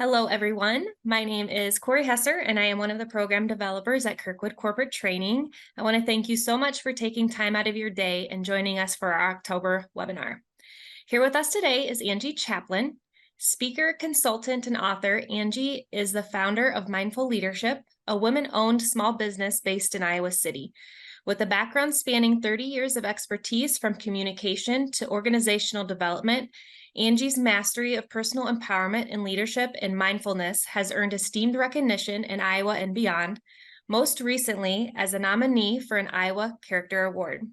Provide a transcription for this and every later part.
Hello, everyone. My name is Corey Hesser, and I am one of the program developers at Kirkwood Corporate Training. I want to thank you so much for taking time out of your day and joining us for our October webinar. Here with us today is Angie Chaplin. Speaker, consultant, and author, Angie is the founder of Mindful Leadership, a women-owned small business based in Iowa City. With a background spanning 30 years of expertise from communication to organizational development, Angie's mastery of personal empowerment and leadership and mindfulness has earned esteemed recognition in Iowa and beyond, most recently as a nominee for an Iowa Character Award.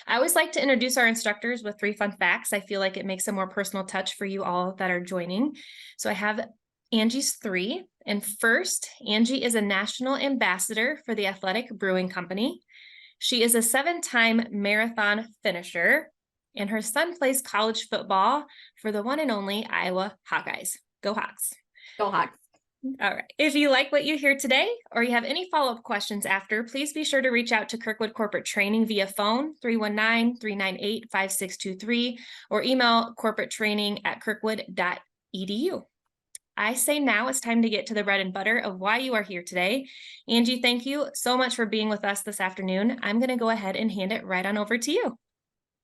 I always like to introduce our instructors with 3 fun facts. I feel like it makes a more personal touch for you all that are joining. So I have Angie's 3. And first, Angie is a national ambassador for the Athletic Brewing Company. She is a 7-time marathon finisher, and her son plays college football for the one and only Iowa Hawkeyes. Go Hawks. Go Hawks. All right. If you like what you hear today, or you have any follow-up questions after, please be sure to reach out to Kirkwood Corporate Training via phone 319-398-5623 or email corporatetraining@kirkwood.edu. I say now it's time to get to the bread and butter of why you are here today. Angie, thank you so much for being with us this afternoon. I'm going to go ahead and hand it right on over to you.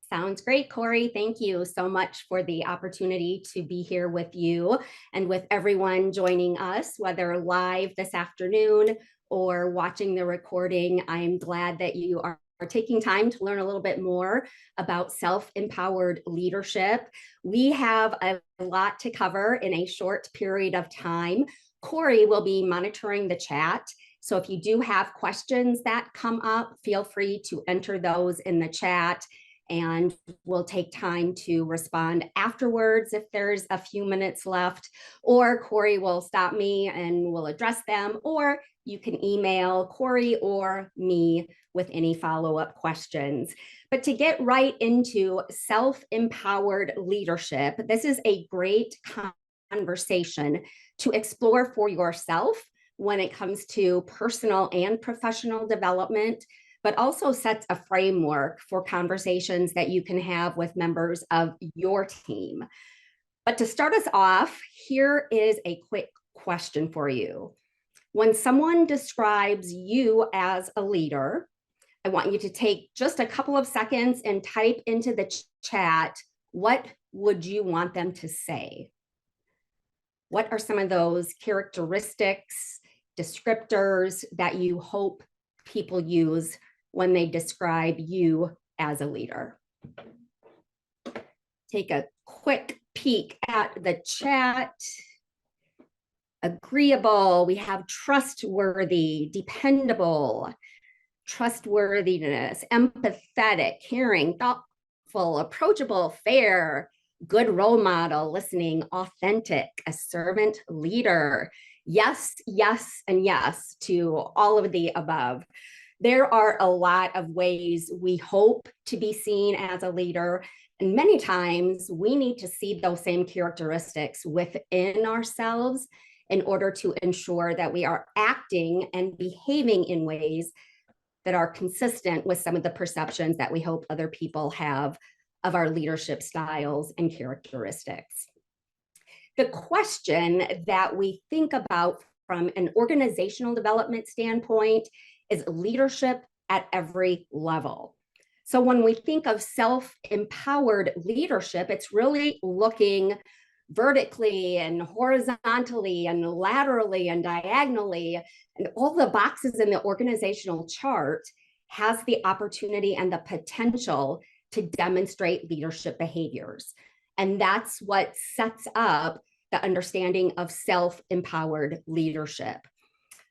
Sounds great, Corey. Thank you so much for the opportunity to be here with you and with everyone joining us, whether live this afternoon or watching the recording. I'm glad that you are taking time to learn a little bit more about self-empowered leadership. We have a lot to cover in a short period of time. Corey will be monitoring the chat. So if you do have questions that come up, feel free to enter those in the chat, and we'll take time to respond afterwards if there's a few minutes left, or Corey will stop me and we'll address them, or you can email Corey or me with any follow-up questions. But to get right into self-empowered leadership, this is a great conversation to explore for yourself when it comes to personal and professional development, but also sets a framework for conversations that you can have with members of your team. But to start us off, here is a quick question for you. When someone describes you as a leader, I want you to take just a couple of seconds and type into the chat, what would you want them to say? What are some of those characteristics, descriptors that you hope people use when they describe you as a leader? Take a quick peek at the chat. Agreeable, we have trustworthy, dependable, trustworthiness, empathetic, caring, thoughtful, approachable, fair, good role model, listening, authentic, a servant leader. Yes, yes, and yes to all of the above. There are a lot of ways we hope to be seen as a leader, and many times we need to see those same characteristics within ourselves in order to ensure that we are acting and behaving in ways that are consistent with some of the perceptions that we hope other people have of our leadership styles and characteristics. The question that we think about from an organizational development standpoint is leadership at every level. So when we think of self-empowered leadership, it's really looking vertically and horizontally and laterally and diagonally, and all the boxes in the organizational chart has the opportunity and the potential to demonstrate leadership behaviors. And that's what sets up the understanding of self-empowered leadership.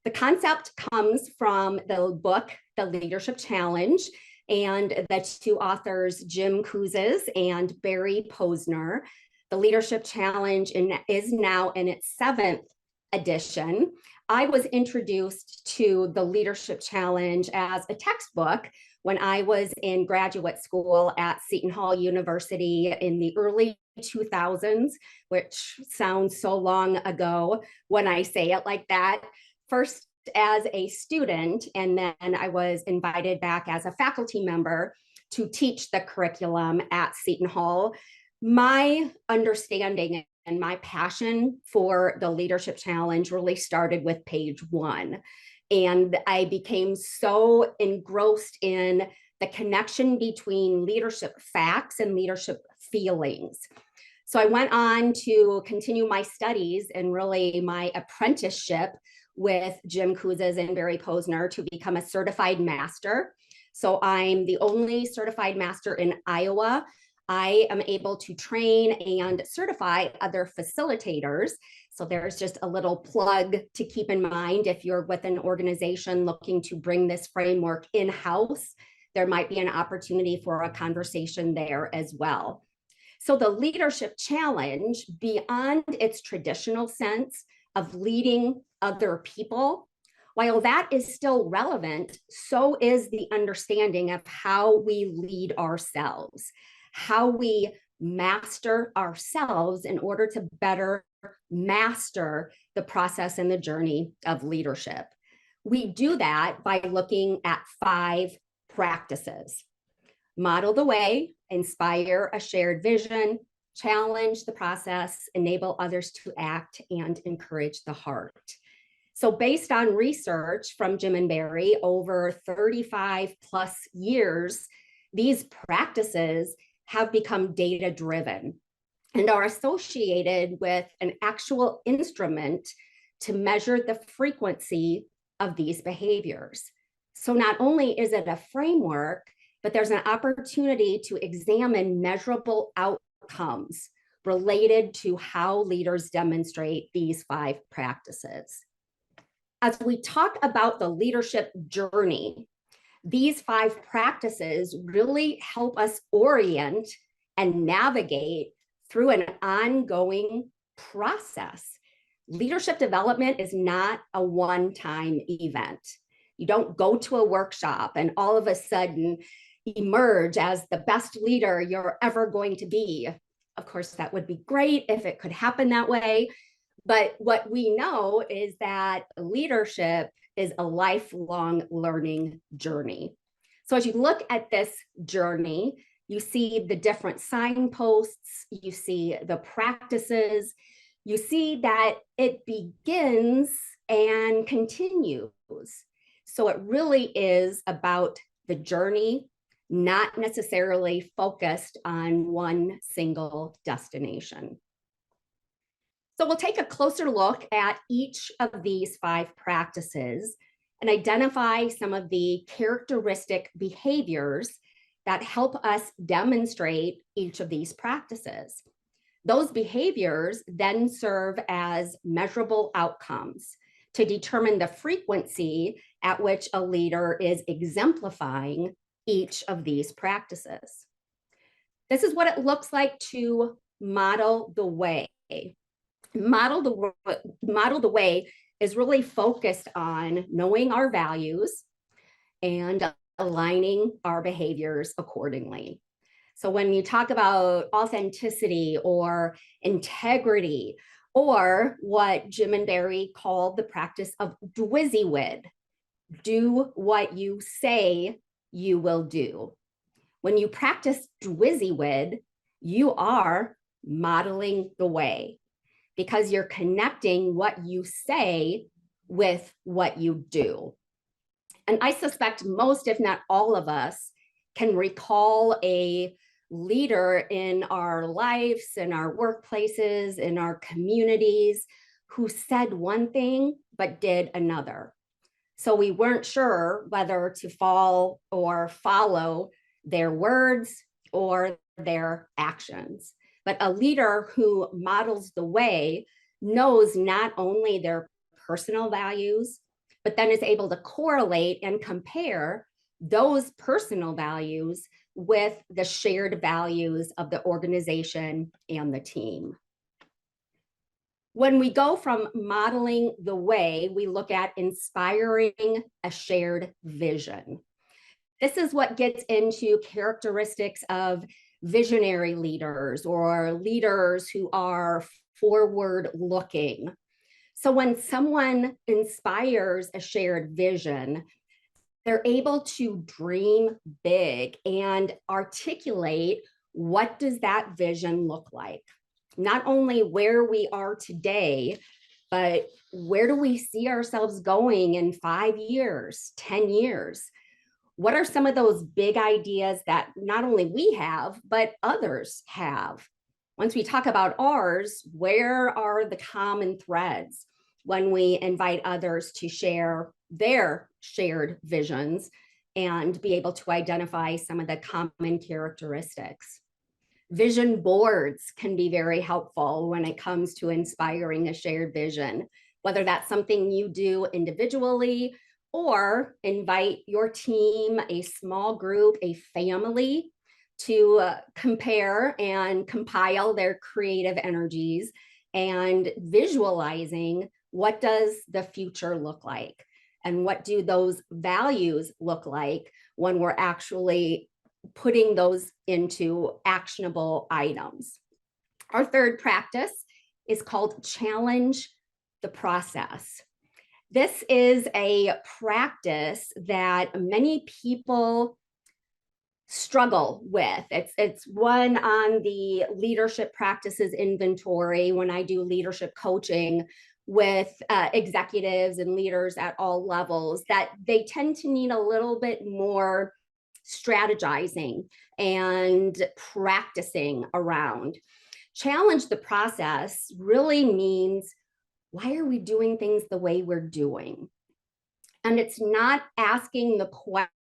The concept comes from the book, The Leadership Challenge, and the 2 authors, Jim Kouzes and Barry Posner. The Leadership Challenge is now in its 7th edition. I was introduced to the Leadership Challenge as a textbook when I was in graduate school at Seton Hall University in the early 2000s, which sounds so long ago when I say it like that. First as a student, and then I was invited back as a faculty member to teach the curriculum at Seton Hall. My understanding my passion for the leadership challenge really started with page 1. And I became so engrossed in the connection between leadership facts and leadership feelings. So I went on to continue my studies and really my apprenticeship with Jim Kouzes and Barry Posner to become a certified master. So I'm the only certified master in Iowa. I am able to train and certify other facilitators. So there's just a little plug to keep in mind if you're with an organization looking to bring this framework in-house, there might be an opportunity for a conversation there as well. So the leadership challenge, beyond its traditional sense of leading other people, while that is still relevant, so is the understanding of how we lead ourselves, how we master ourselves in order to better master the process and the journey of leadership. We do that by looking at 5 practices. Model the way, inspire a shared vision, challenge the process, enable others to act, and encourage the heart. So based on research from Jim and Barry over 35 plus years, these practices have become data-driven and are associated with an actual instrument to measure the frequency of these behaviors. So not only is it a framework, but there's an opportunity to examine measurable outcomes related to how leaders demonstrate these 5 practices. As we talk about the leadership journey, these 5 practices really help us orient and navigate through an ongoing process. Leadership development is not a one-time event. You don't go to a workshop and all of a sudden emerge as the best leader you're ever going to be. Of course, that would be great if it could happen that way. But what we know is that leadership is a lifelong learning journey. So as you look at this journey, you see the different signposts, you see the practices, you see that it begins and continues. So it really is about the journey, not necessarily focused on one single destination. So we'll take a closer look at each of these 5 practices and identify some of the characteristic behaviors that help us demonstrate each of these practices. Those behaviors then serve as measurable outcomes to determine the frequency at which a leader is exemplifying each of these practices. This is what it looks like to model the way. Model the way is really focused on knowing our values and aligning our behaviors accordingly. So when you talk about authenticity or integrity, or what Jim and Barry called the practice of dwizzywid, do what you say you will do. When you practice dwizzywid, you are modeling the way, because you're connecting what you say with what you do. And I suspect most, if not all of us, can recall a leader in our lives, in our workplaces, in our communities, who said one thing but did another. So we weren't sure whether to fall or follow their words or their actions. But a leader who models the way knows not only their personal values, but then is able to correlate and compare those personal values with the shared values of the organization and the team. When we go from modeling the way, we look at inspiring a shared vision. This is what gets into characteristics of visionary leaders or leaders who are forward looking. So when someone inspires a shared vision, they're able to dream big and articulate what does that vision look like. not only where we are today, but where do we see ourselves going in 5 years, 10 years? What are some of those big ideas that not only we have, but others have? Once we talk about ours, where are the common threads when we invite others to share their shared visions and be able to identify some of the common characteristics? Vision boards can be very helpful when it comes to inspiring a shared vision, whether that's something you do individually or invite your team, a small group, a family to compare and compile their creative energies and visualizing what does the future look like and what do those values look like when we're actually putting those into actionable items. Our third practice is called challenge the process. This is a practice that many people struggle with. It's one on the leadership practices inventory when I do leadership coaching with executives and leaders at all levels, that they tend to need a little bit more strategizing and practicing around. Challenge the process really means, why are we doing things the way we're doing? And it's not asking the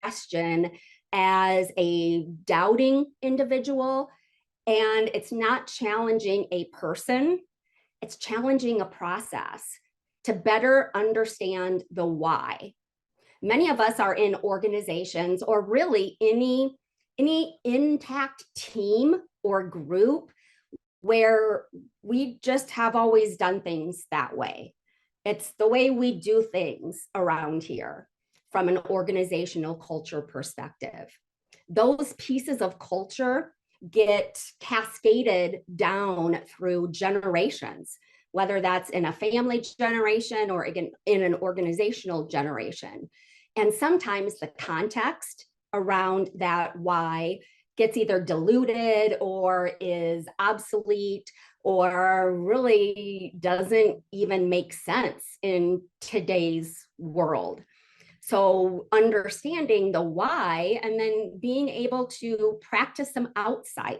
question as a doubting individual, and it's not challenging a person, it's challenging a process to better understand the why. Many of us are in organizations or really any intact team or group where we just have always done things that way. It's the way we do things around here from an organizational culture perspective. Those pieces of culture get cascaded down through generations, whether that's in a family generation or again in an organizational generation. And sometimes the context around that why gets either diluted or is obsolete or really doesn't even make sense in today's world. So understanding the why and then being able to practice some outside.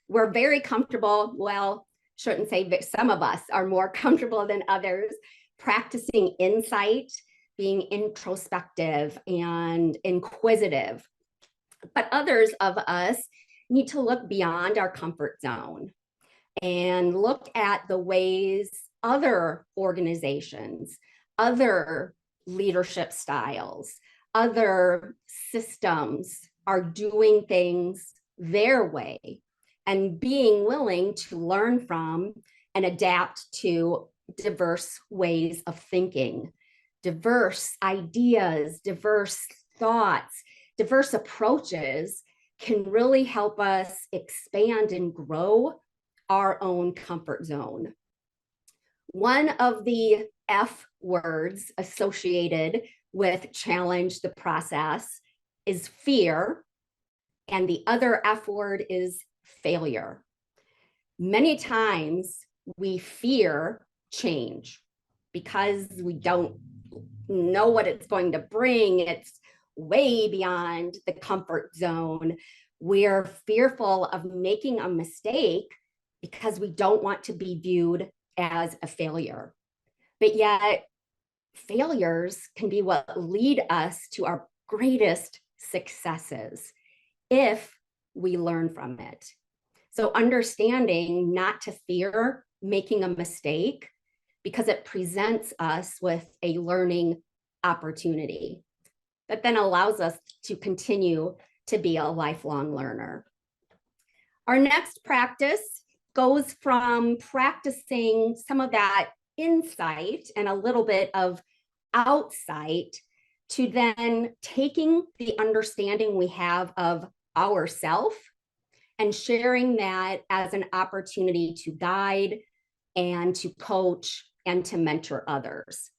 We're very comfortable, well, shouldn't say that some of us are more comfortable than others, practicing insight, being introspective and inquisitive. But others of us need to look beyond our comfort zone and look at the ways other organizations, other leadership styles, other systems are doing things their way, and being willing to learn from and adapt to diverse ways of thinking, diverse ideas, diverse thoughts, diverse approaches can really help us expand and grow our own comfort zone. One of the F words associated with challenge the process is fear, and the other F word is failure. Many times we fear change because we don't know what it's going to bring. It's way beyond the comfort zone. We're fearful of making a mistake because we don't want to be viewed as a failure. But yet, failures can be what lead us to our greatest successes if we learn from it. So understanding not to fear making a mistake because it presents us with a learning opportunity that then allows us to continue to be a lifelong learner. Our next practice goes from practicing some of that insight and a little bit of outsight to then taking the understanding we have of ourself and sharing that as an opportunity to guide and to coach and to mentor others.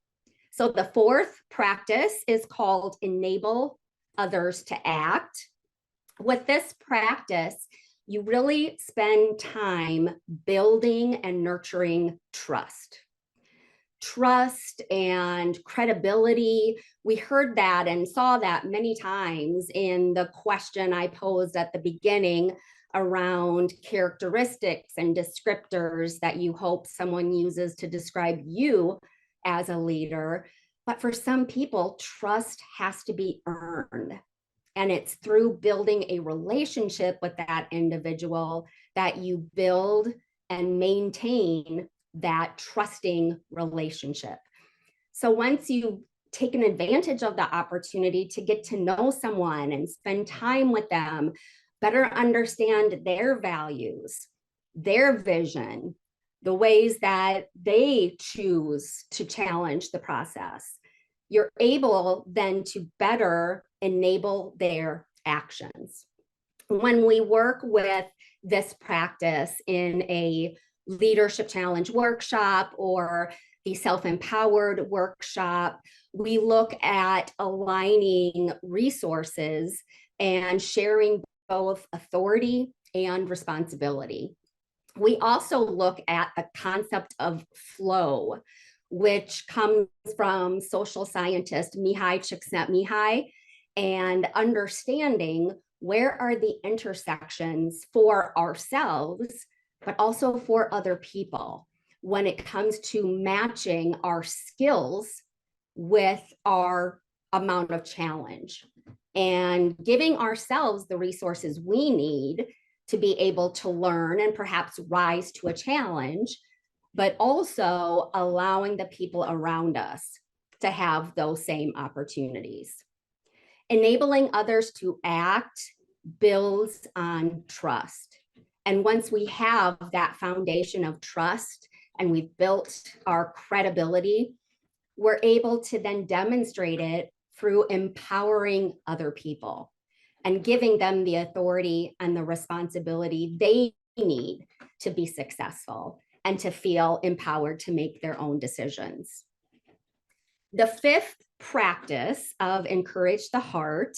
So the fourth practice is called enable others to act. With this practice, you really spend time building and nurturing trust. Trust and credibility. We heard that and saw that many times in the question I posed at the beginning around characteristics and descriptors that you hope someone uses to describe you as a leader. But for some people, trust has to be earned. And it's through building a relationship with that individual that you build and maintain that trusting relationship. So once you've taken advantage of the opportunity to get to know someone and spend time with them, better understand their values, their vision, the ways that they choose to challenge the process, you're able then to better enable their actions. When we work with this practice in a leadership challenge workshop or the self-empowered workshop, we look at aligning resources and sharing both authority and responsibility. We also look at the concept of flow, which comes from social scientist Mihai Csikszentmihalyi, and understanding where are the intersections for ourselves, but also for other people when it comes to matching our skills with our amount of challenge and giving ourselves the resources we need to be able to learn and perhaps rise to a challenge, but also allowing the people around us to have those same opportunities. Enabling others to act builds on trust. And once we have that foundation of trust and we've built our credibility, we're able to then demonstrate it through empowering other people and giving them the authority and the responsibility they need to be successful and to feel empowered to make their own decisions. The fifth practice of Encourage the Heart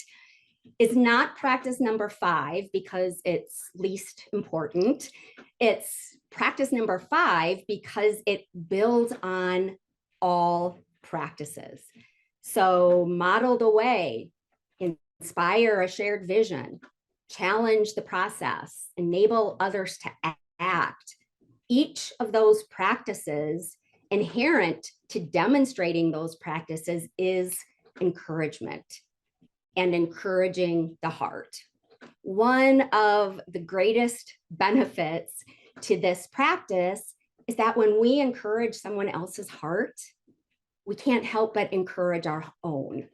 is not practice number 5 because it's least important. It's practice number 5 because it builds on all practices. So model the way, inspire a shared vision, challenge the process, enable others to act. Each of those practices, inherent to demonstrating those practices, is encouragement and encouraging the heart. One of the greatest benefits to this practice is that when we encourage someone else's heart, we can't help but encourage our own.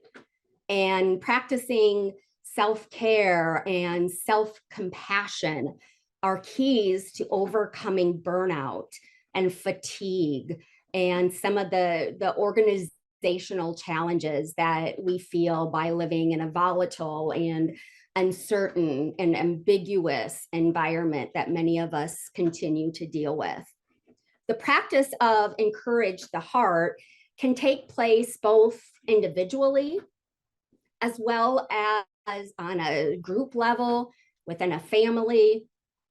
And practicing self-care and self-compassion are keys to overcoming burnout and fatigue and some of the organizational challenges that we feel by living in a volatile and uncertain and ambiguous environment that many of us continue to deal with. The practice of Encourage the Heart can take place both individually as well as on a group level, within a family,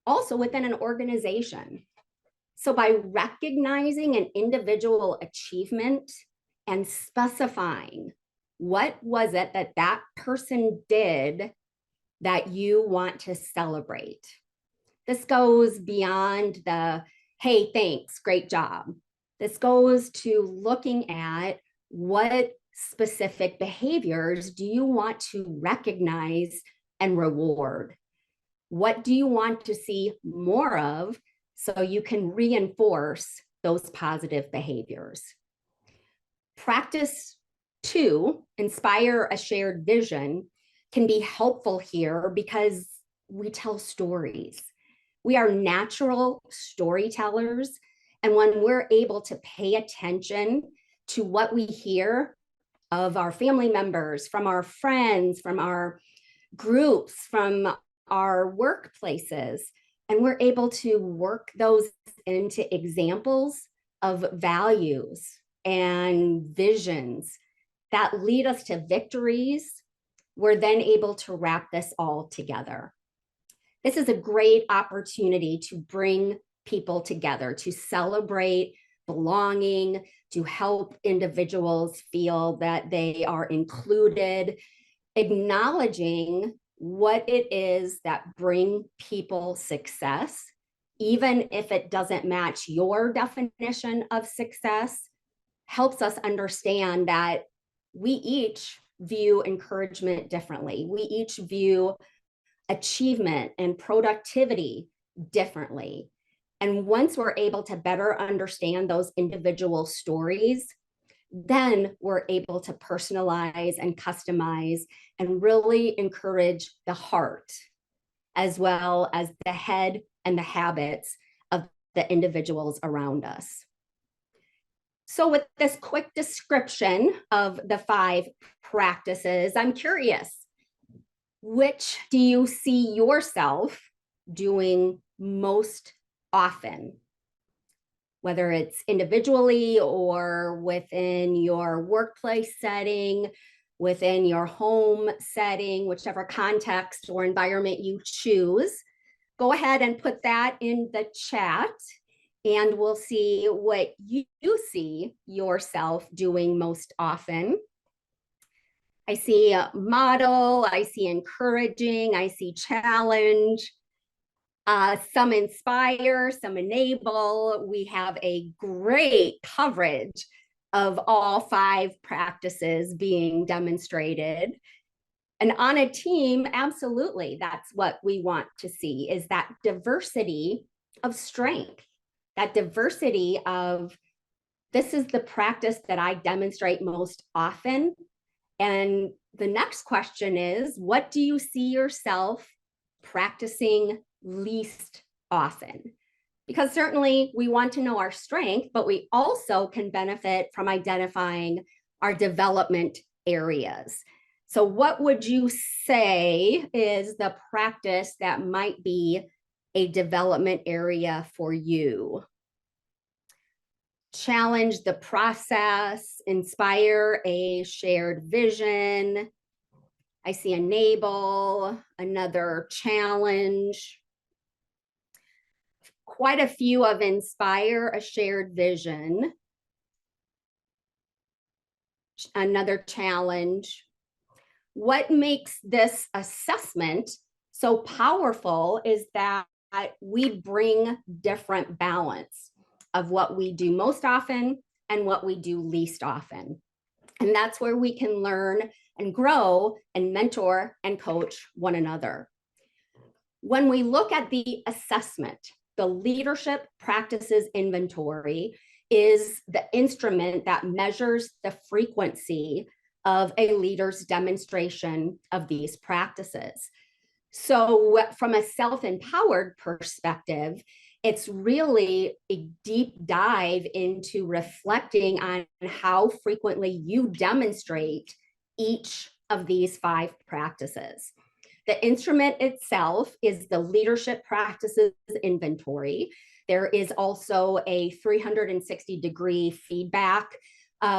also within an organization. So by recognizing an individual achievement and specifying what was it that that person did that you want to celebrate. This goes beyond the, hey, thanks, great job. This goes to looking at what specific behaviors do you want to recognize and reward? What do you want to see more of so you can reinforce those positive behaviors? Practice 2, inspire a shared vision, can be helpful here because we tell stories. We are natural storytellers. And when we're able to pay attention to what we hear of our family members, from our friends, from our groups, from our workplaces, and we're able to work those into examples of values and visions that lead us to victories, we're then able to wrap this all together. This is a great opportunity to bring people together, to celebrate belonging, to help individuals feel that they are included, acknowledging what it is that bring people success, even if it doesn't match your definition of success, helps us understand that we each view encouragement differently. We each view achievement and productivity differently. And once we're able to better understand those individual stories, then we're able to personalize and customize and really encourage the heart as well as the head and the habits of the individuals around us. So with this quick description of the 5 practices, I'm curious, which do you see yourself doing most often? Whether it's individually or within your workplace setting, within your home setting, whichever context or environment you choose, go ahead and put that in the chat and we'll see what you see yourself doing most often. I see a model, I see encouraging, I see challenge, some inspire, some enable. We have a great coverage of all 5 practices being demonstrated. And on a team, absolutely, that's what we want to see, is that diversity of strength, that diversity of, this is the practice that I demonstrate most often. And the next question is, what do you see yourself practicing least often? Because certainly we want to know our strength, but we also can benefit from identifying our development areas. So what would you say is the practice that might be a development area for you? Challenge the process, inspire a shared vision. I see enable, another challenge. Quite a few of inspire a shared vision. Another challenge. What makes this assessment so powerful is that we bring different balance of what we do most often and what we do least often. And that's where we can learn and grow and mentor and coach one another. When we look at the assessment, the leadership practices inventory is the instrument that measures the frequency of a leader's demonstration of these practices. So from a self-empowered perspective, it's really a deep dive into reflecting on how frequently you demonstrate each of these 5 practices. The instrument itself is the leadership practices inventory. There is also a 360-degree feedback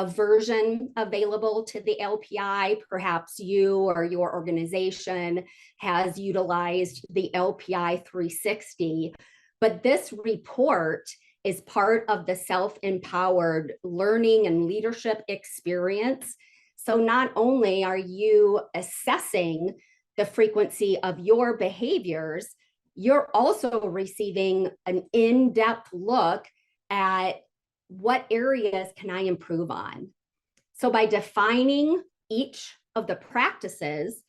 version available to the LPI. Perhaps you or your organization has utilized the LPI 360, but this report is part of the self-empowered learning and leadership experience. So not only are you assessing the frequency of your behaviors, you're also receiving an in-depth look at what areas can I improve on. So by defining each of the practices,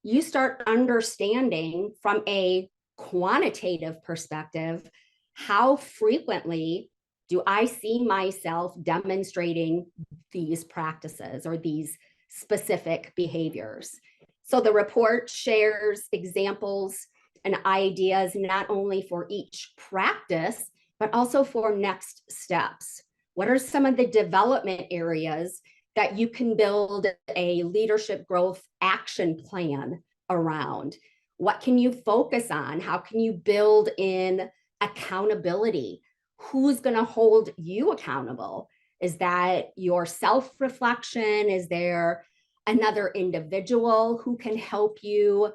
you start understanding from a quantitative perspective, how frequently do I see myself demonstrating these practices or these specific behaviors? So the report shares examples and ideas not only for each practice, but also for next steps. What are some of the development areas that you can build a leadership growth action plan around? What can you focus on? How can you build in accountability? Who's going to hold you accountable? Is that your self-reflection? Is there another individual who can help you?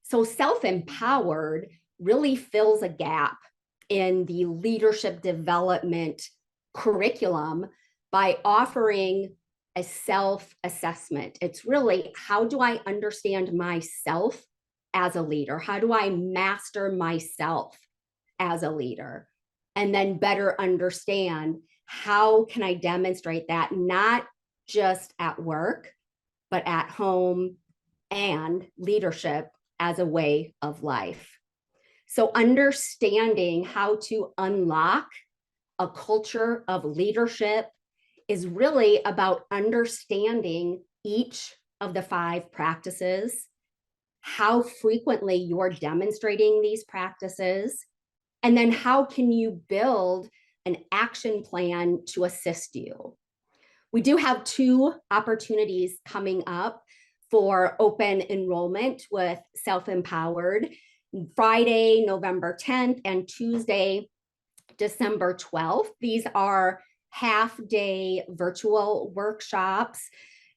So self-empowered really fills a gap in the leadership development curriculum by offering a self-assessment. It's really, how do I understand myself as a leader? How do I master myself as a leader? And then better understand, how can I demonstrate that, not just at work, but at home, and leadership as a way of life. So understanding how to unlock a culture of leadership is really about understanding each of the 5 practices, how frequently you're demonstrating these practices, and then how can you build an action plan to assist you. We do have 2 opportunities coming up for open enrollment with Self-Empowered, Friday, November 10th, and Tuesday, December 12th. These are half-day virtual workshops.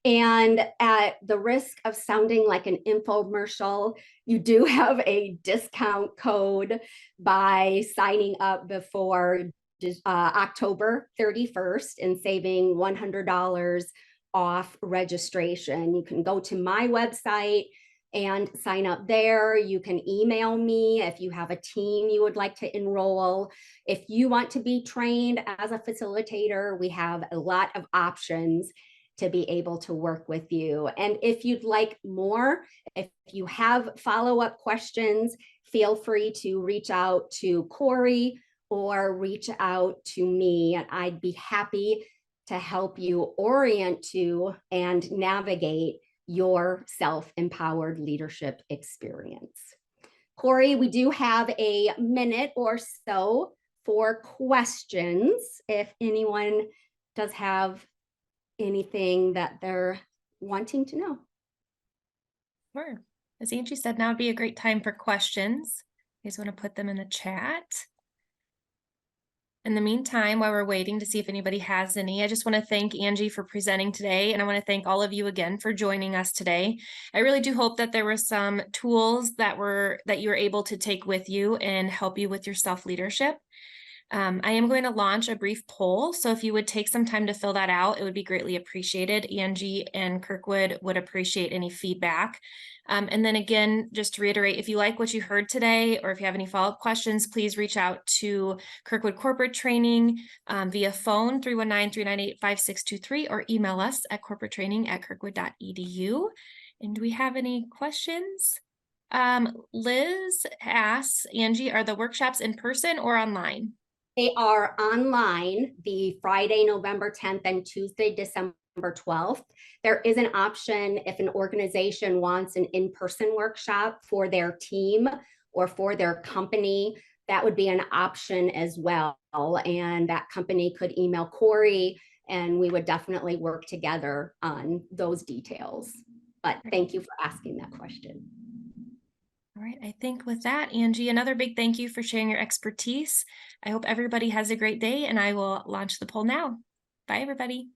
And at the risk of sounding like an infomercial, you do have a discount code by signing up before October 31st and saving $100 off registration. You can go to my website and sign up there. You can email me if you have a team you would like to enroll. If you want to be trained as a facilitator, we have a lot of options to be able to work with you. And if you'd like more, if you have follow-up questions, feel free to reach out to Corey or reach out to me, and I'd be happy to help you orient to and navigate your self-empowered leadership experience. Corey, we do have a minute or so for questions, if anyone does have anything that they're wanting to know. Sure. As Angie said, now would be a great time for questions. You guys want to put them in the chat. In the meantime, while we're waiting to see if anybody has any, I just want to thank Angie for presenting today, and I want to thank all of you again for joining us today. I really do hope that there were some tools that you were able to take with you and help you with your self-leadership. I am going to launch a brief poll, so if you would take some time to fill that out, it would be greatly appreciated. Angie and Kirkwood would appreciate any feedback. And then again, just to reiterate, if you like what you heard today, or if you have any follow-up questions, please reach out to Kirkwood Corporate Training via phone 319-398-5623 or email us at corporatetraining@kirkwood.edu. And do we have any questions? Liz asks, Angie, are the workshops in person or online? They are online, the Friday, November 10th and Tuesday, December 12th. There is an option if an organization wants an in-person workshop for their team or for their company, that would be an option as well. And that company could email Corey and we would definitely work together on those details. But thank you for asking that question. All right, I think with that, Angie, another big thank you for sharing your expertise. I hope everybody has a great day, and I will launch the poll now. Bye, everybody.